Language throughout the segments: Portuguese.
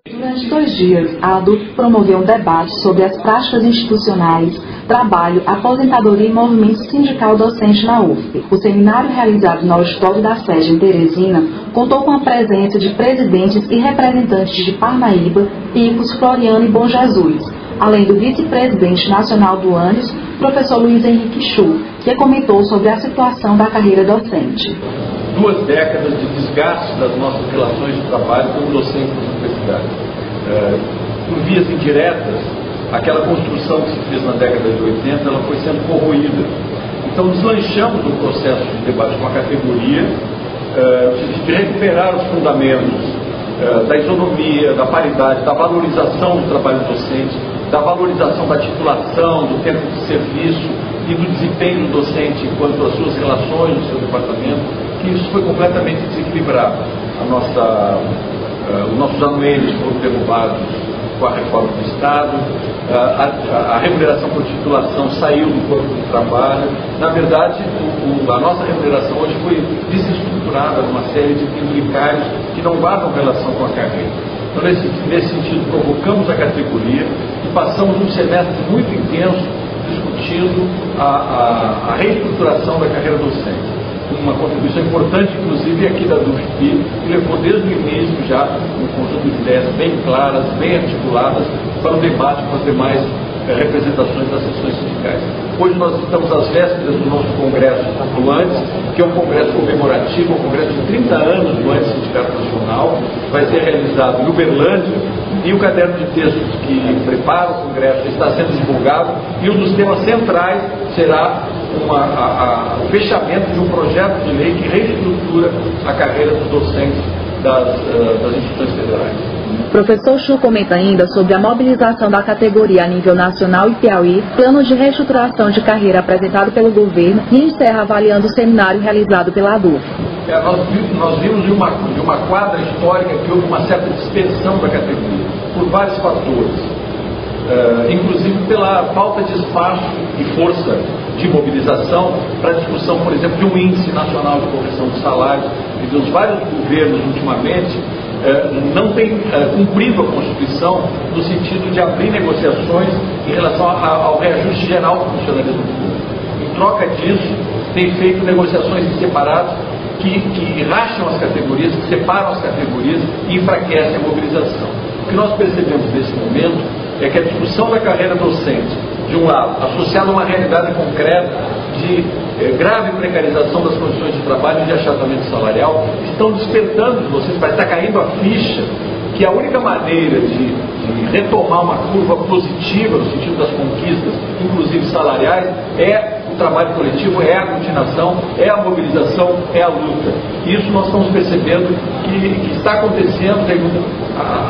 Durante 2 dias, a ADUF promoveu um debate sobre as práticas institucionais, trabalho, aposentadoria e movimento sindical docente na UFP. O seminário realizado no auditório da sede em Teresina contou com a presença de presidentes e representantes de Parnaíba, Picos, Floriano e Bom Jesus, além do vice-presidente nacional do ANES, professor Luiz Henrique Chu, que comentou sobre a situação da carreira docente. 2 décadas de desgaste das nossas relações de trabalho como docentes das universidades. Por vias indiretas, aquela construção que se fez na década de 80, ela foi sendo corroída. Então, deslanchamos um processo de debate com a categoria, de recuperar os fundamentos da isonomia, da paridade, da valorização do trabalho docente, da valorização da titulação, do tempo de serviço e do desempenho do docente quanto às suas relações no seu departamento, que isso foi completamente desequilibrado. Os nossos anuênios foram derrubados com a reforma do Estado, a remuneração por titulação saiu do corpo de trabalho. Na verdade, a nossa remuneração hoje foi desestruturada numa série de penduricários que não guardam relação com a carreira. Então, nesse sentido, provocamos a categoria e passamos um semestre muito intenso discutindo a reestruturação da carreira docente. Uma contribuição importante, inclusive, aqui da DUFP, que levou desde o início já um conjunto de ideias bem claras, bem articuladas para o debate com as demais representações das seções sindicais. Hoje nós estamos às vésperas do nosso congresso do ANES, que é um congresso comemorativo, um congresso de 30 anos do ANES Sindicato Nacional, vai ser realizado em Uberlândia, e o caderno de textos que prepara o congresso está sendo divulgado, e um dos temas centrais será o fechamento de um projeto de lei que reestrutura a carreira dos docentes das instituições federais. Professor Chu comenta ainda sobre a mobilização da categoria a nível nacional e Piauí, plano de reestruturação de carreira apresentado pelo governo e encerra avaliando o seminário realizado pela ADUF. Nós vimos de uma quadra histórica que houve uma certa dispersão da categoria, por vários fatores. Inclusive pela falta de espaço e força de mobilização para a discussão, por exemplo, de um índice nacional de correção de salários, e os vários governos ultimamente não têm cumprido a Constituição no sentido de abrir negociações em relação ao reajuste geral do funcionalismo público. Em troca disso, tem feito negociações separadas que racham as categorias, que separam as categorias e enfraquecem a mobilização. O que nós percebemos nesse momento é que a discussão da carreira docente, de um lado, associada a uma realidade concreta de grave precarização das condições de trabalho e de achatamento salarial, estão despertando de vocês, parece que está caindo a ficha, que a única maneira de retomar uma curva positiva no sentido das conquistas, inclusive salariais, é o trabalho coletivo, é a aglutinação, é a mobilização, é a luta. Isso nós estamos percebendo que está acontecendo.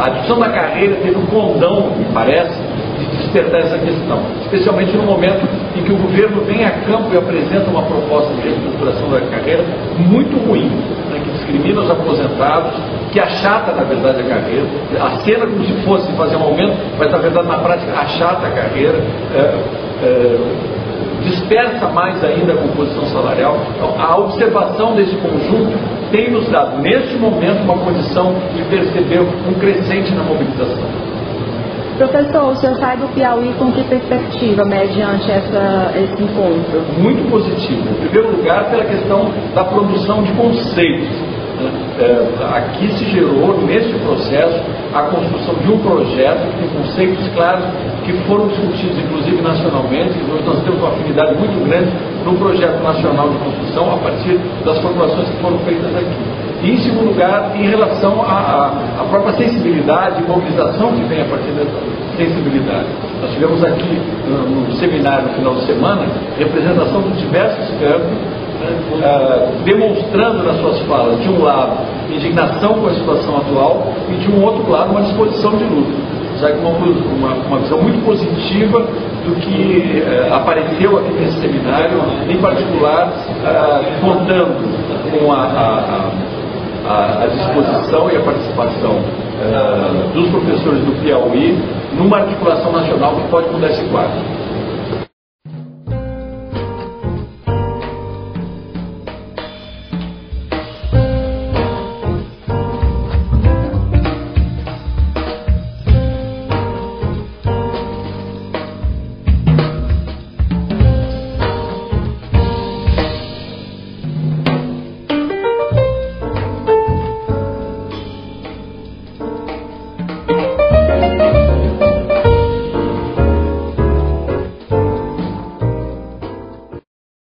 A discussão da carreira teve um condão, me parece, de despertar essa questão, especialmente no momento em que o governo vem a campo e apresenta uma proposta de reestruturação da carreira muito ruim, né, que discrimina os aposentados, que achata, na verdade, a carreira, acena como se fosse fazer um aumento, mas, na verdade, na prática, achata a carreira, dispersa mais ainda a composição salarial. Então, a observação desse conjunto tem nos dado, neste momento, uma condição de perceber um crescente na mobilização. Professor, o senhor sai do Piauí com que perspectiva, mediante esse encontro? Muito positivo. Em primeiro lugar, pela questão da produção de conceitos. Aqui se gerou, neste processo, a construção de um projeto com conceitos claros que foram discutidos, inclusive, nacionalmente. Hoje nós temos uma afinidade muito grande no projeto nacional de construção a partir das formulações que foram feitas aqui. E, em segundo lugar, em relação à própria sensibilidade e mobilização que vem a partir dessa sensibilidade. Nós tivemos aqui no seminário no final de semana representação de diversos campos, demonstrando nas suas falas, de um lado, indignação com a situação atual e, de um outro lado, uma disposição de luta. Uma visão muito positiva do que apareceu aqui nesse seminário, em particular, contando com a disposição e a participação dos professores do Piauí numa articulação nacional que pode mudar esse quadro.